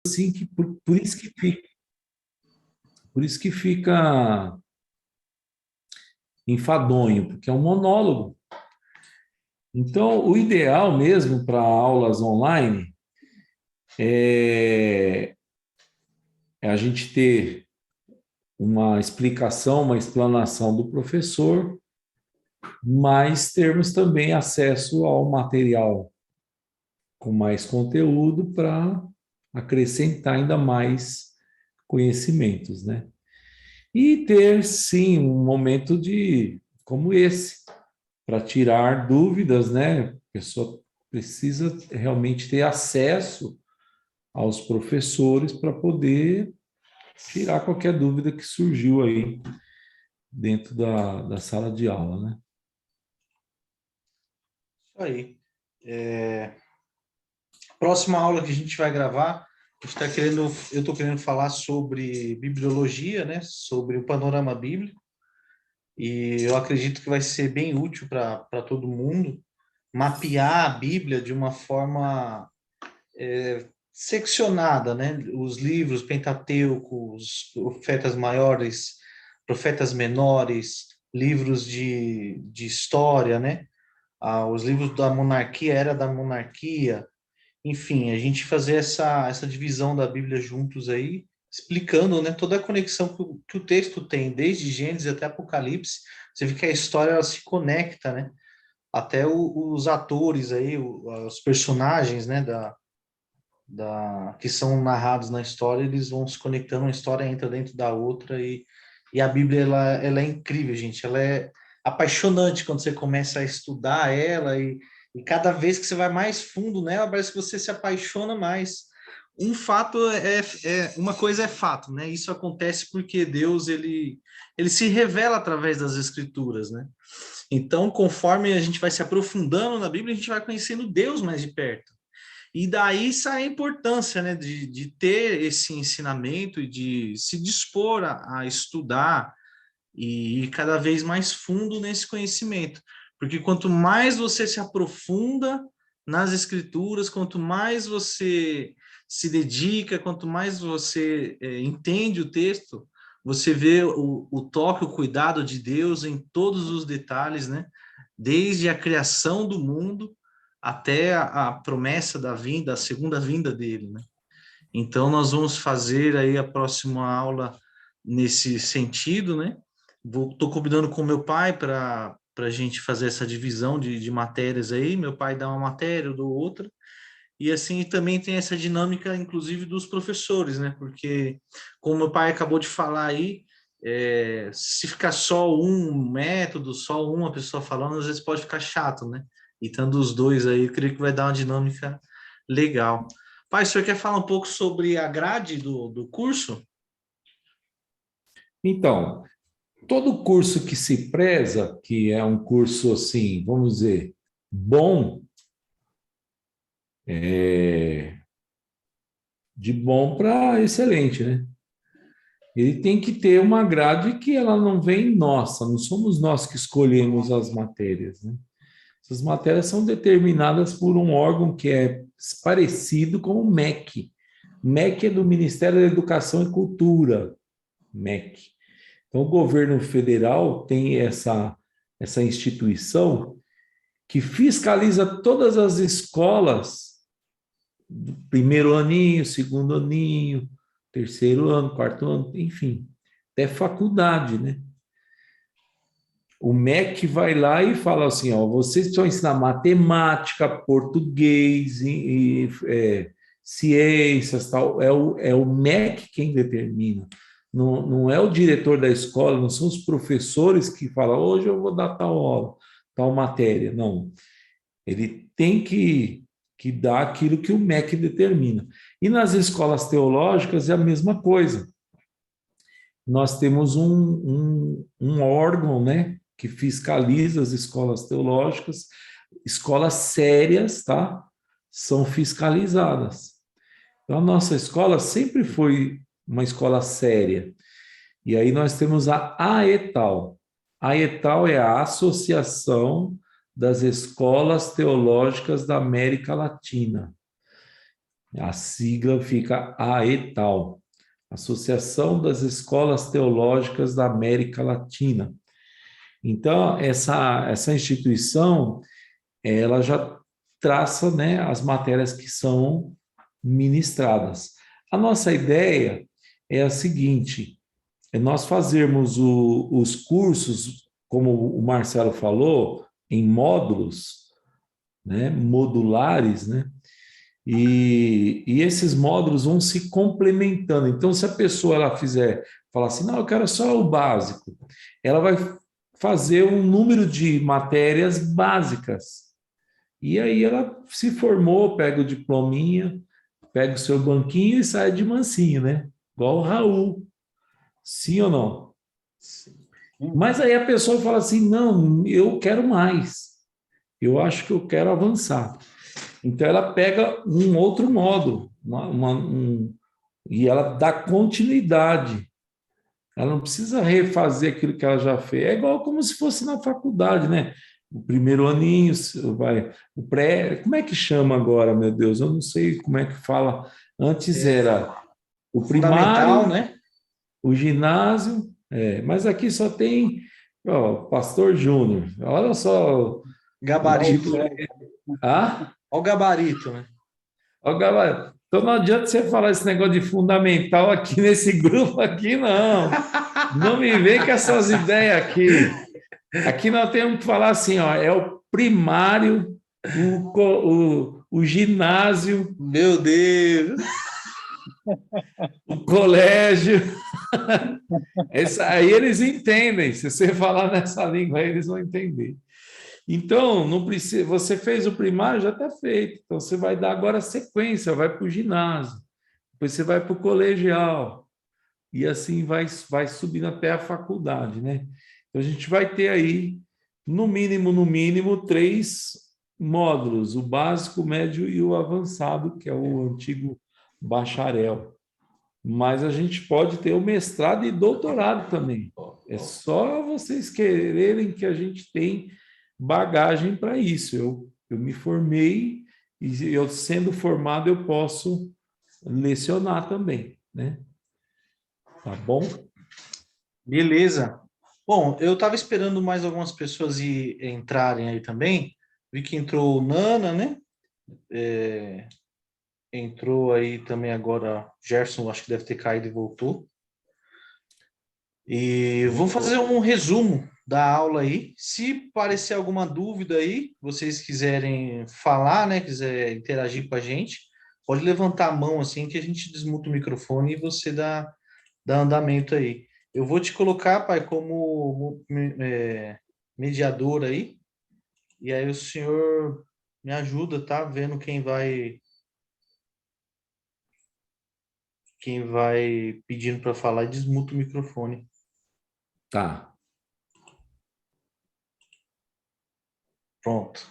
assim que por isso que fica enfadonho, porque é um monólogo. Então, o ideal mesmo para aulas online é, é a gente ter uma explicação, uma explanação do professor, mas termos também acesso ao material com mais conteúdo para acrescentar ainda mais conhecimentos, né? E ter, sim, um momento de como esse, para tirar dúvidas, né? A pessoa precisa realmente ter acesso aos professores para poder tirar qualquer dúvida que surgiu aí dentro da sala de aula, né? Isso aí. Próxima aula que a gente vai gravar, eu estou querendo falar sobre bibliologia, né? Sobre o panorama bíblico, e eu acredito que vai ser bem útil para todo mundo mapear a Bíblia de uma forma seccionada, né? Os livros, Pentateuco, os profetas maiores, profetas menores, livros de história, né? Os livros da monarquia, era da monarquia, enfim, a gente fazer essa divisão da Bíblia juntos aí, explicando, né, toda a conexão que o texto tem, desde Gênesis até Apocalipse. Você vê que a história ela se conecta, né? Até os atores aí, os personagens, né, que são narrados na história, eles vão se conectando, uma história entra dentro da outra e a Bíblia ela é incrível, gente. Ela é apaixonante quando você começa a estudar ela e cada vez que você vai mais fundo nela, parece que você se apaixona mais. Um fato uma coisa é fato, né? Isso acontece porque Deus ele se revela através das escrituras, né? Então, conforme a gente vai se aprofundando na Bíblia, a gente vai conhecendo Deus mais de perto. E daí sai a importância, né, de ter esse ensinamento e de se dispor a estudar e ir cada vez mais fundo nesse conhecimento. Porque quanto mais você se aprofunda nas escrituras, quanto mais você se dedica, quanto mais você entende o texto, você vê o toque, o cuidado de Deus em todos os detalhes, né? Desde a criação do mundo até a promessa da vinda, a segunda vinda dele, né? Então, nós vamos fazer aí a próxima aula nesse sentido, né? Estou combinando com meu pai para a gente fazer essa divisão de matérias aí. Meu pai dá uma matéria, eu dou outra. E assim também tem essa dinâmica, inclusive, dos professores, né? Porque, como meu pai acabou de falar aí, se ficar só um método, só uma pessoa falando, às vezes pode ficar chato, né? E estando os dois aí, eu creio que vai dar uma dinâmica legal. Pai, o senhor quer falar um pouco sobre a grade do curso? Então, todo curso que se preza, que é um curso assim, vamos dizer, bom, é de bom para excelente, né? Ele tem que ter uma grade que ela não vem nossa, não somos nós que escolhemos as matérias, né? Essas matérias são determinadas por um órgão que é parecido com o MEC. MEC é do Ministério da Educação e Cultura, MEC. Então, o governo federal tem essa instituição que fiscaliza todas as escolas do primeiro aninho, segundo aninho, terceiro ano, quarto ano, enfim, até faculdade, né? O MEC vai lá e fala assim, ó, vocês precisam ensinar matemática, português, ciências, tal. É o MEC quem determina. Não, não é o diretor da escola, não são os professores que falam, hoje eu vou dar tal aula, tal matéria. Não. Ele tem que dar aquilo que o MEC determina. E nas escolas teológicas é a mesma coisa. Nós temos um órgão, né, que fiscaliza as escolas teológicas, escolas sérias, tá? São fiscalizadas. Então, a nossa escola sempre foi uma escola séria. E aí nós temos a AETAL. A AETAL é a Associação das Escolas Teológicas da América Latina. A sigla fica AETAL, Associação das Escolas Teológicas da América Latina. Então, essa instituição, ela já traça, né, as matérias que são ministradas. A nossa ideia é a seguinte: é nós fazermos os cursos, como o Marcelo falou, em módulos, né, modulares, né? E esses módulos vão se complementando. Então, se a pessoa ela fizer, falar assim, não, eu quero só o básico, ela vai fazer um número de matérias básicas. E aí ela se formou, pega o diplominha, pega o seu banquinho e sai de mansinho, né? Igual o Raul. Sim ou não? Mas aí a pessoa fala assim: não, eu quero mais. Eu acho que eu quero avançar. Então ela pega um outro modo e ela dá continuidade. Ela não precisa refazer aquilo que ela já fez. É igual como se fosse na faculdade, né? O primeiro aninho, vai, o pré, como é que chama agora, meu Deus? Eu não sei como é que fala. Antes era o Fundamental, primário, né? o ginásio, mas aqui só tem, ó, Pastor Júnior. Olha só o tipo. Gabarito. Ah? Olha o gabarito, né? Ó, galera, então não adianta você falar esse negócio de fundamental aqui nesse grupo aqui, não. Não me vem com essas ideias aqui. Aqui nós temos que falar assim, ó, é o primário, o ginásio, Meu Deus! o colégio. Aí eles entendem. Se você falar nessa língua, aí eles vão entender. Então, não precisa. Você fez o primário, já está feito. Então, você vai dar agora sequência, vai para o ginásio, depois você vai para o colegial, e assim vai subindo até a faculdade, né? Então, a gente vai ter aí, no mínimo, 3 módulos: o básico, o médio e o avançado, que é o antigo bacharel. Mas a gente pode ter o mestrado e doutorado também. É só vocês quererem que a gente tem bagagem para isso. Eu me formei e eu sendo formado eu posso lecionar também, né? Tá bom? Beleza. Bom, eu estava esperando mais algumas pessoas entrarem aí também. Vi que entrou o Nana, né? É, entrou aí também agora. Gerson, acho que deve ter caído e voltou. E vamos fazer um resumo da aula aí. Se parecer alguma dúvida aí, vocês quiserem falar, né? Quiser interagir com a gente, pode levantar a mão assim que a gente desmuta o microfone e você dá andamento aí. Eu vou te colocar, pai, como mediador aí, e aí o senhor me ajuda, tá? Vendo quem vai pedindo para falar e desmuta o microfone. Tá. Pronto.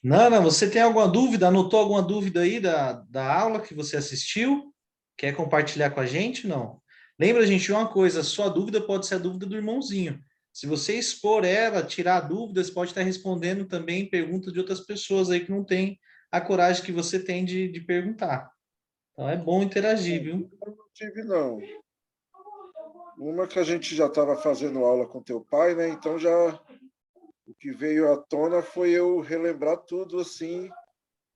Nana, você tem alguma dúvida? Anotou alguma dúvida aí da aula que você assistiu? Quer compartilhar com a gente? Não. Lembra, gente, uma coisa: sua dúvida pode ser a dúvida do irmãozinho. Se você expor ela, tirar dúvidas, pode estar respondendo também perguntas de outras pessoas aí que não tem a coragem que você tem de perguntar. Então é bom interagir, viu? Eu não tive, não. Uma que a gente já estava fazendo aula com teu pai, né? Então já o que veio à tona foi eu relembrar tudo assim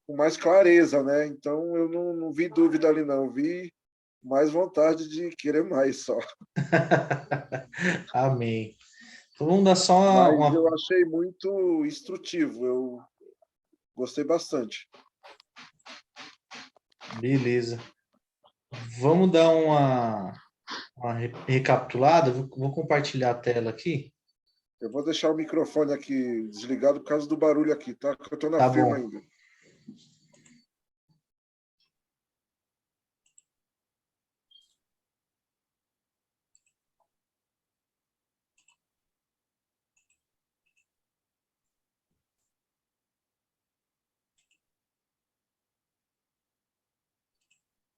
com mais clareza, né? Então eu não vi dúvida ali, não. Eu vi mais vontade de querer mais só. Amém. Então vamos dar só Mas uma. eu achei muito instrutivo. Eu gostei bastante. Beleza. Vamos dar uma recapitulada. Vou compartilhar a tela aqui. Eu vou deixar o microfone aqui desligado por causa do barulho aqui, tá? Porque eu estou na Tá firma bom. ainda.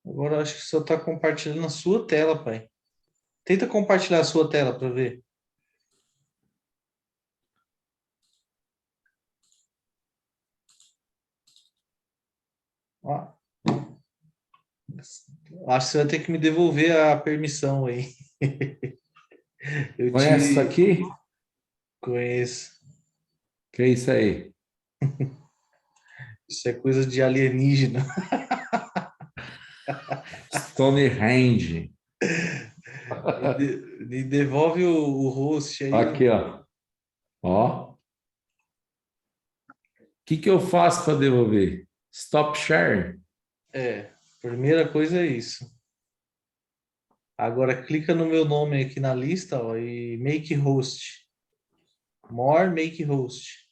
Agora eu acho que só está compartilhando a sua tela, pai. Tenta compartilhar a sua tela para ver. Ó, Acho que você vai ter que me devolver a permissão aí. Eu Conhece isso te aqui? conheço. Que é isso aí? Isso é coisa de alienígena. Stonehenge. Me devolve o host aí. Aqui, ó. Ó. O que eu faço para devolver? Stop sharing. Primeira coisa é isso. Agora clica no meu nome aqui na lista, ó, e make host. More make host.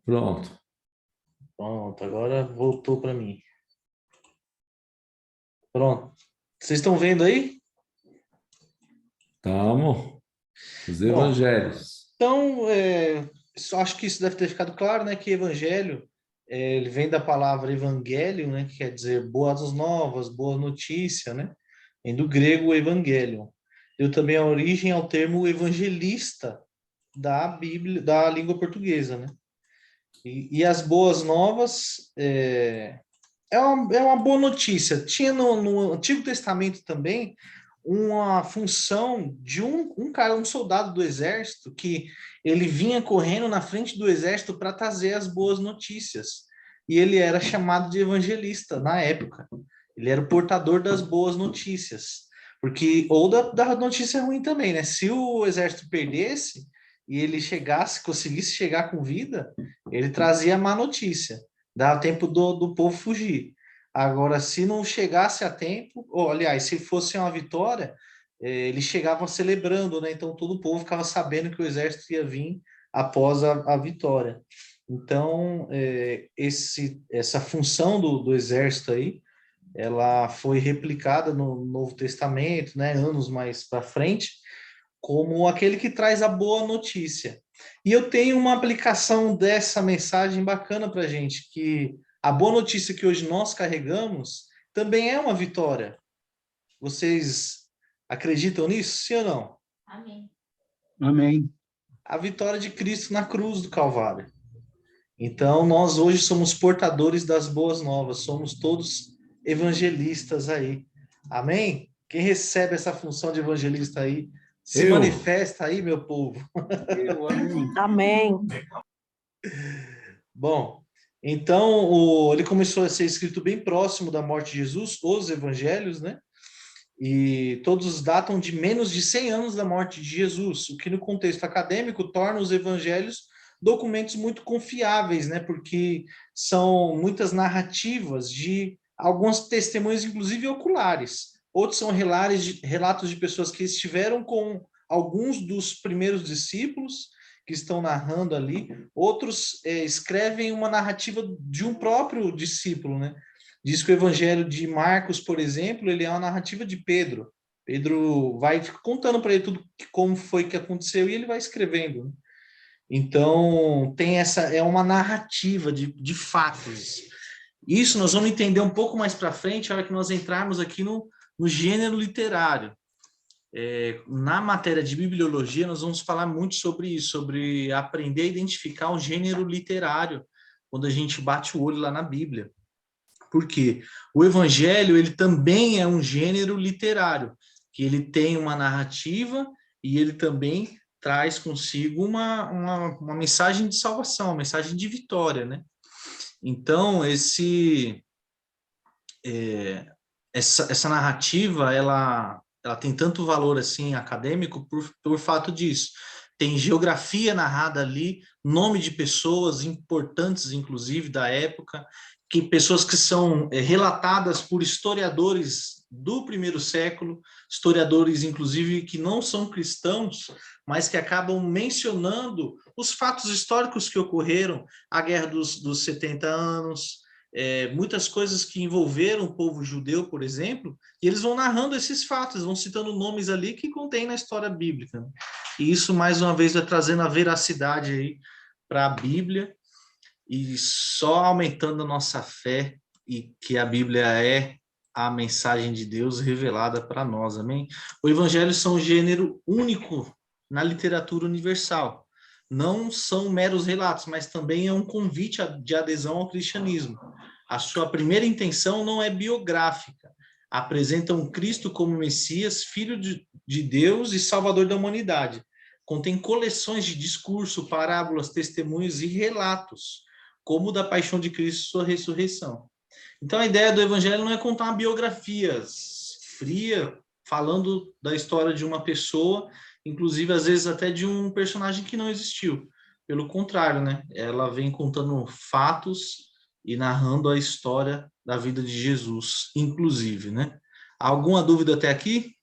Pronto. Pronto, agora voltou para mim. Pronto. Vocês estão vendo aí? Tamo. Os Pronto. evangelhos. Então, acho que isso deve ter ficado claro, né? Que evangelho, ele vem da palavra evangelho, né? Que quer dizer boas novas, boa notícia, né? Vem do grego evangelion. Deu também a origem ao termo evangelista da Bíblia, da língua portuguesa, né? E as boas novas é uma boa notícia. Tinha no Antigo Testamento também uma função de um cara, um soldado do exército, que ele vinha correndo na frente do exército para trazer as boas notícias. E ele era chamado de evangelista na época. Ele era o portador das boas notícias. Porque, ou da notícia ruim também, né? Se o exército perdesse e ele chegasse, conseguisse chegar com vida, ele trazia a má notícia. Dava tempo do povo fugir. Agora, se não chegasse a tempo, ou aliás, se fosse uma vitória, eles chegavam celebrando, né? Então todo o povo ficava sabendo que o exército ia vir após a vitória. Então, essa função do exército aí, ela foi replicada no Novo Testamento, né? Anos mais para frente, como aquele que traz a boa notícia. E eu tenho uma aplicação dessa mensagem bacana para a gente, que a boa notícia que hoje nós carregamos também é uma vitória. Vocês acreditam nisso, sim ou não? Amém. Amém. A vitória de Cristo na cruz do Calvário. Então, nós hoje somos portadores das boas novas, somos todos evangelistas aí. Amém? Quem recebe essa função de evangelista aí, se Eu. manifesta aí, meu povo. Amém. Amém. Bom, então ele começou a ser escrito bem próximo da morte de Jesus, os evangelhos, né? E todos datam de menos de 100 anos da morte de Jesus, o que no contexto acadêmico torna os evangelhos documentos muito confiáveis, né? Porque são muitas narrativas de alguns testemunhos, inclusive oculares. Outros são relatos de pessoas que estiveram com alguns dos primeiros discípulos, que estão narrando ali. Outros escrevem uma narrativa de um próprio discípulo, né? Diz que o Evangelho de Marcos, por exemplo, ele é uma narrativa de Pedro. Pedro vai contando para ele tudo como foi que aconteceu e ele vai escrevendo, né? Então, é uma narrativa de fatos. Isso nós vamos entender um pouco mais para frente, a hora que nós entrarmos aqui no gênero literário. Na matéria de bibliologia, nós vamos falar muito sobre isso, sobre aprender a identificar o gênero literário, quando a gente bate o olho lá na Bíblia. Porque o Evangelho, ele também é um gênero literário, que ele tem uma narrativa e ele também traz consigo uma mensagem de salvação, uma mensagem de vitória, né? Então, essa narrativa, ela tem tanto valor assim acadêmico por fato disso. Tem geografia narrada ali, nome de pessoas importantes, inclusive, da época, que pessoas que são relatadas por historiadores do primeiro século, historiadores, inclusive, que não são cristãos, mas que acabam mencionando os fatos históricos que ocorreram, a Guerra dos 70 anos, muitas coisas que envolveram o povo judeu, por exemplo, e eles vão narrando esses fatos, vão citando nomes ali que contém na história bíblica. E isso, mais uma vez, vai trazendo a veracidade aí para a Bíblia e só aumentando a nossa fé e que a Bíblia é a mensagem de Deus revelada para nós, amém? O Evangelho são um gênero único na literatura universal. não são meros relatos, mas também é um convite de adesão ao cristianismo. A sua primeira intenção não é biográfica. Apresentam Cristo como Messias, Filho de Deus e Salvador da humanidade. Contém coleções de discurso, parábolas, testemunhos e relatos, como o da paixão de Cristo e sua ressurreição. Então, a ideia do evangelho não é contar uma biografia fria, falando da história de uma pessoa, inclusive, às vezes, até de um personagem que não existiu. Pelo contrário, né? Ela vem contando fatos e narrando a história da vida de Jesus, inclusive, né? Alguma dúvida até aqui?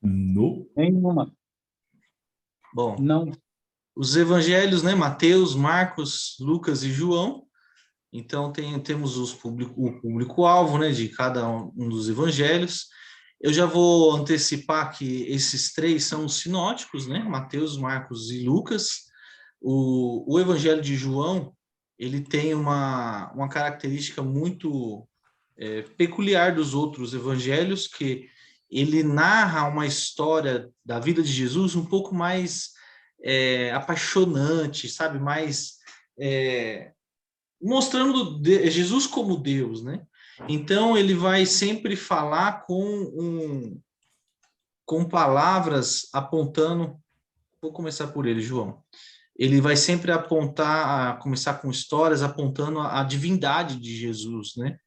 No. Nenhuma. Bom, Não. os evangelhos, né? Mateus, Marcos, Lucas e João. Então, temos o público-alvo, né, de cada um dos evangelhos. Eu já vou antecipar que esses três são os sinóticos, né? Mateus, Marcos e Lucas. O evangelho de João, ele tem uma característica muito peculiar dos outros evangelhos, que ele narra uma história da vida de Jesus um pouco mais apaixonante, sabe? Mais mostrando Jesus como Deus, né? Então ele vai sempre falar com palavras apontando. Vou começar por ele, João. Ele vai sempre começar com histórias apontando a divindade de Jesus, né?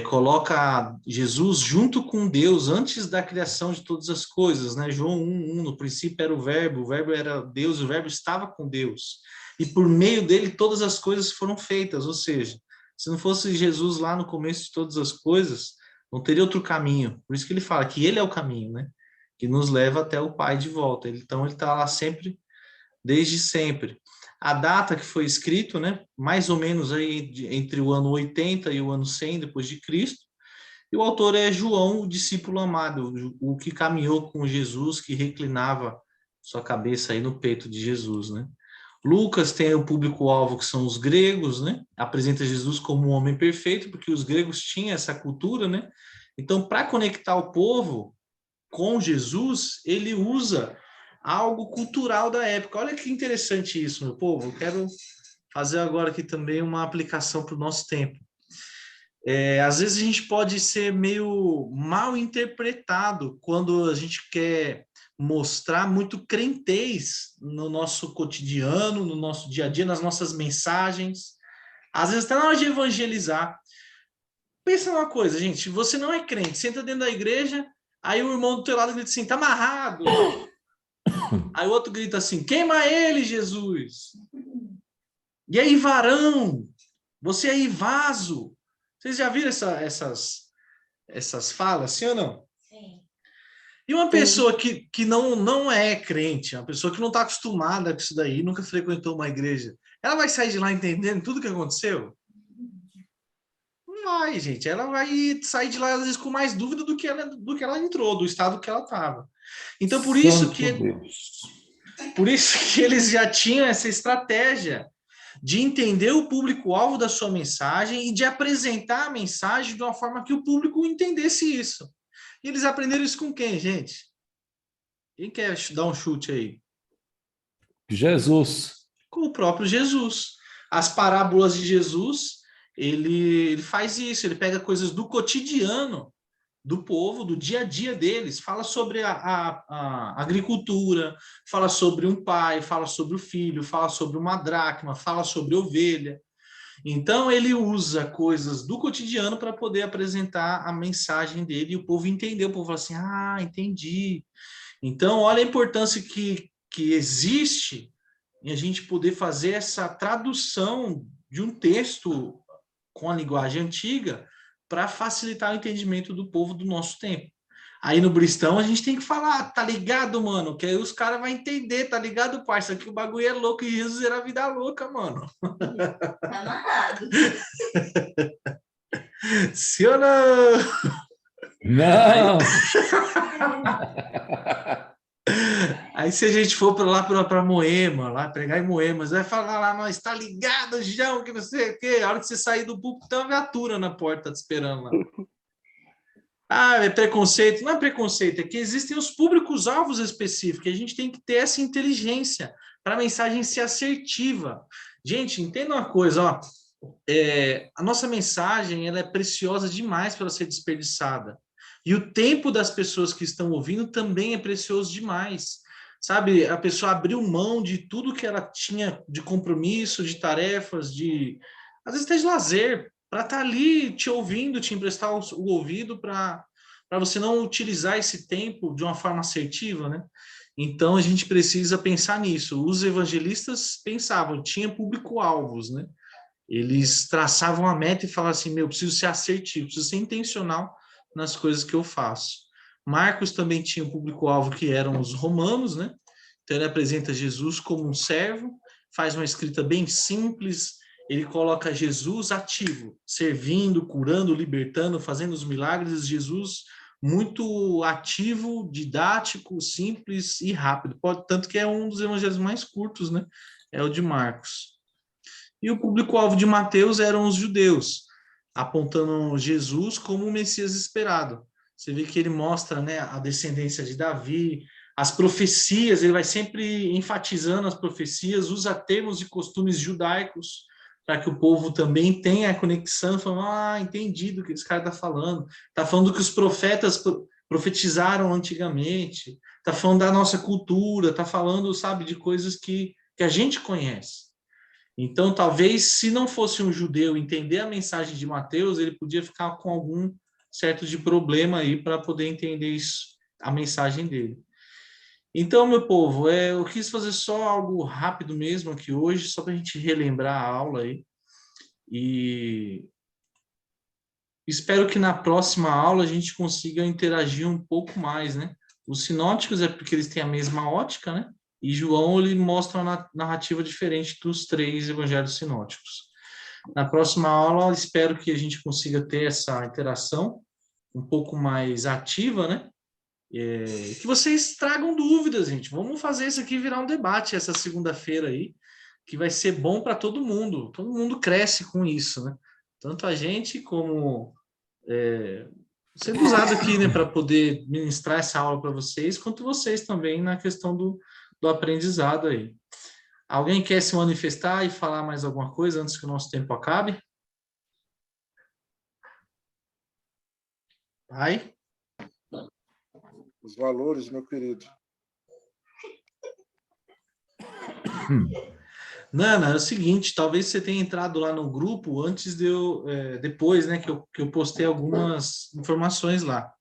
Coloca Jesus junto com Deus antes da criação de todas as coisas, né? João 1:1, no princípio era o Verbo era Deus, o Verbo estava com Deus. E por meio dele todas as coisas foram feitas, ou seja, se não fosse Jesus lá no começo de todas as coisas, não teria outro caminho. Por isso que ele fala que ele é o caminho, né? Que nos leva até o Pai de volta. Então ele está lá sempre, desde sempre. A data que foi escrito, né, mais ou menos aí entre o ano 80 e o ano 100 depois de Cristo, e o autor é João, o discípulo amado, o que caminhou com Jesus, que reclinava sua cabeça aí no peito de Jesus, né? Lucas tem o público-alvo, que são os gregos, né? Apresenta Jesus como um homem perfeito, porque os gregos tinham essa cultura, né? Então, para conectar o povo com Jesus, ele usa algo cultural da época. Olha que interessante isso, meu povo. Eu quero fazer agora aqui também uma aplicação para o nosso tempo. Às vezes a gente pode ser meio mal interpretado quando a gente quer mostrar muito crentez no nosso cotidiano, no nosso dia a dia, nas nossas mensagens. Às vezes até na hora de evangelizar. Pensa numa coisa, gente, você não é crente, senta dentro da igreja, aí o irmão do teu lado grita assim, tá amarrado. Aí o outro grita assim, queima ele, Jesus. E aí, varão? Você aí, vaso? Vocês já viram essas falas, sim ou não? Sim. E uma pessoa que não é crente, uma pessoa que não está acostumada com isso daí, nunca frequentou uma igreja, ela vai sair de lá entendendo tudo que aconteceu? Não vai, gente. Ela vai sair de lá, às vezes, com mais dúvida do que ela entrou, do estado que ela estava. Então, por isso que eles já tinham essa estratégia de entender o público-alvo da sua mensagem e de apresentar a mensagem de uma forma que o público entendesse isso. E eles aprenderam isso com quem, gente? Quem quer dar um chute aí? Jesus. Com o próprio Jesus. As parábolas de Jesus, ele faz isso, ele pega coisas do cotidiano do povo, do dia a dia deles, fala sobre a agricultura, fala sobre um pai, fala sobre o filho, fala sobre uma dracma, fala sobre ovelha. Então, ele usa coisas do cotidiano para poder apresentar a mensagem dele e o povo entendeu. O povo fala assim, entendi. Então, olha a importância que existe em a gente poder fazer essa tradução de um texto com a linguagem antiga para facilitar o entendimento do povo do nosso tempo. Aí no Bristão a gente tem que falar, tá ligado, mano? Que aí os caras vão entender, tá ligado, parça? Que o bagulho é louco e Jesus era vida louca, mano. Tá amarrado. Sim ou não? Não! Aí se a gente for para Moema, lá pregar em Moema, você vai falar lá, nós tá ligado, João, que não sei o quê. A hora que você sair do púlpito, tem uma viatura na porta te esperando lá. Ah, é preconceito. Não é preconceito, é que existem os públicos-alvos específicos. A gente tem que ter essa inteligência para a mensagem ser assertiva. Gente, entenda uma coisa, ó. A nossa mensagem ela é preciosa demais para ser desperdiçada. E o tempo das pessoas que estão ouvindo também é precioso demais. Sabe, a pessoa abriu mão de tudo que ela tinha de compromisso, de tarefas, às vezes até de lazer, para estar ali te ouvindo, te emprestar o ouvido para você não utilizar esse tempo de uma forma assertiva, né? Então a gente precisa pensar nisso. Os evangelistas pensavam, tinha público-alvos, né? Eles traçavam a meta e falavam assim, meu, preciso ser assertivo, preciso ser intencional nas coisas que eu faço. Marcos também tinha um público-alvo que eram os romanos, né? Então ele apresenta Jesus como um servo, faz uma escrita bem simples, ele coloca Jesus ativo, servindo, curando, libertando, fazendo os milagres, Jesus muito ativo, didático, simples e rápido. Tanto que é um dos evangelhos mais curtos, né? É o de Marcos. E o público-alvo de Mateus eram os judeus, apontando Jesus como o Messias esperado. Você vê que ele mostra, né, a descendência de Davi, as profecias, ele vai sempre enfatizando as profecias, usa termos e costumes judaicos, para que o povo também tenha a conexão, falando, entendi do que esse cara está falando. Está falando que os profetas profetizaram antigamente, está falando da nossa cultura, está falando, sabe, de coisas que a gente conhece. Então, talvez, se não fosse um judeu entender a mensagem de Mateus, ele podia ficar com algum certo de problema aí para poder entender isso, a mensagem dele. Então, meu povo, eu quis fazer só algo rápido mesmo aqui hoje, só para a gente relembrar a aula aí. E espero que na próxima aula a gente consiga interagir um pouco mais, né? Os sinóticos é porque eles têm a mesma ótica, né? E João, ele mostra uma narrativa diferente dos 3 evangelhos sinóticos. Na próxima aula, espero que a gente consiga ter essa interação um pouco mais ativa, né? Que vocês tragam dúvidas, gente. Vamos fazer isso aqui virar um debate essa segunda-feira aí, que vai ser bom para todo mundo. Todo mundo cresce com isso, né? Tanto a gente como sendo usado aqui, né, para poder ministrar essa aula para vocês, quanto vocês também na questão do aprendizado aí. Alguém quer se manifestar e falar mais alguma coisa antes que o nosso tempo acabe? Vai. Os valores, meu querido. Nana, é o seguinte, talvez você tenha entrado lá no grupo antes de depois, né, que eu postei algumas informações lá.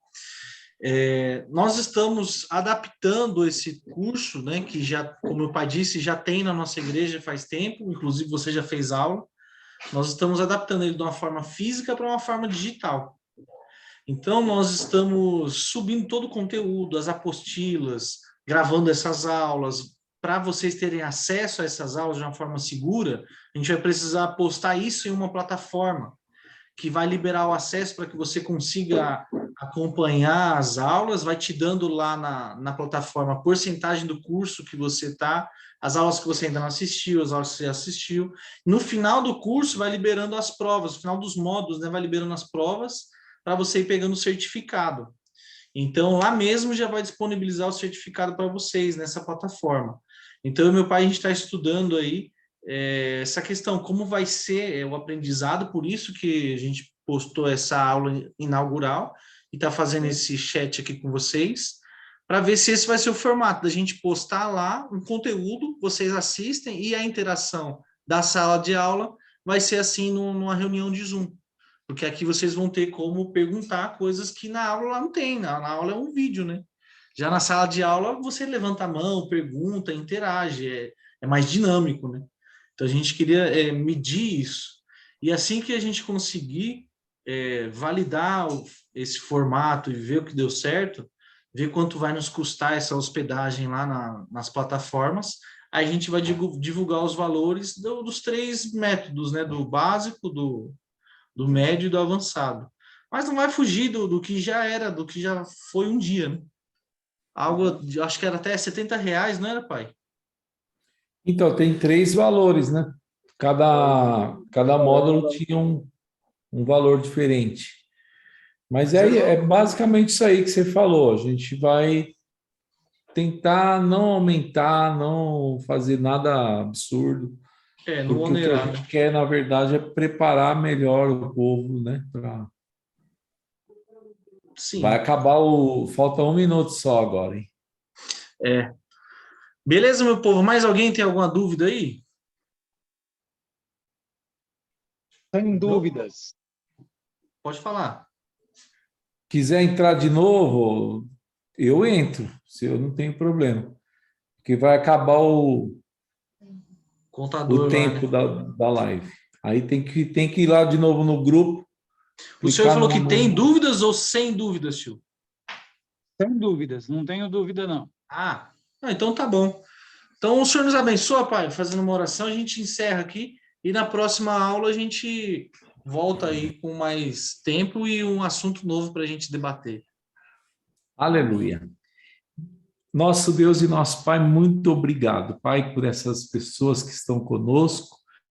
Nós estamos adaptando esse curso, né, que já, como o pai disse, já tem na nossa igreja faz tempo, inclusive você já fez aula. Nós estamos adaptando ele de uma forma física para uma forma digital. Então, nós estamos subindo todo o conteúdo, as apostilas, gravando essas aulas. Para vocês terem acesso a essas aulas de uma forma segura, a gente vai precisar postar isso em uma plataforma que vai liberar o acesso para que você consiga acompanhar as aulas, vai te dando lá na plataforma a porcentagem do curso que você está, as aulas que você ainda não assistiu, as aulas que você assistiu. No final do curso, vai liberando as provas, no final dos módulos, né, vai liberando as provas para você ir pegando o certificado. Então, lá mesmo já vai disponibilizar o certificado para vocês nessa plataforma. Então, eu e meu pai, a gente está estudando aí essa questão, como vai ser o aprendizado, por isso que a gente postou essa aula inaugural e está fazendo esse chat aqui com vocês, para ver se esse vai ser o formato da gente postar lá um conteúdo, vocês assistem, e a interação da sala de aula vai ser assim numa reunião de Zoom. Porque aqui vocês vão ter como perguntar coisas que na aula lá não tem. Na aula é um vídeo, né? Já na sala de aula, você levanta a mão, pergunta, interage. É mais dinâmico, né? Então, a gente queria medir isso. E assim que a gente conseguir validar esse formato e ver o que deu certo, ver quanto vai nos custar essa hospedagem lá nas plataformas, aí a gente vai divulgar os valores dos 3 métodos, né? Do básico, do médio e do avançado. Mas não vai fugir do que já era, do que já foi um dia, né? Algo, acho que era até R$ 70, não era, pai? Então, tem 3 valores, né? Cada módulo tinha um valor diferente. Mas é basicamente isso aí que você falou. A gente vai tentar não aumentar, não fazer nada absurdo, Não porque o que a onerar, né? gente quer, na verdade, é preparar melhor o povo, né? Sim. Vai acabar Falta 1 minuto só agora, hein? Beleza, meu povo? Mais alguém tem alguma dúvida aí? Sem dúvidas. Pode falar. Quiser entrar de novo, eu entro, se eu não tenho problema. Porque vai acabar o Contador lá, tempo né? da live. Aí tem que ir lá de novo no grupo, O senhor clicar falou que tem dúvidas ou sem dúvidas, tio? Sem dúvidas, não tenho dúvida, não. Então tá bom. Então o senhor nos abençoa, pai, fazendo uma oração, a gente encerra aqui e na próxima aula a gente volta aí com mais tempo e um assunto novo para a gente debater. Aleluia. Nosso Deus e nosso Pai, muito obrigado, Pai, por essas pessoas que estão conosco,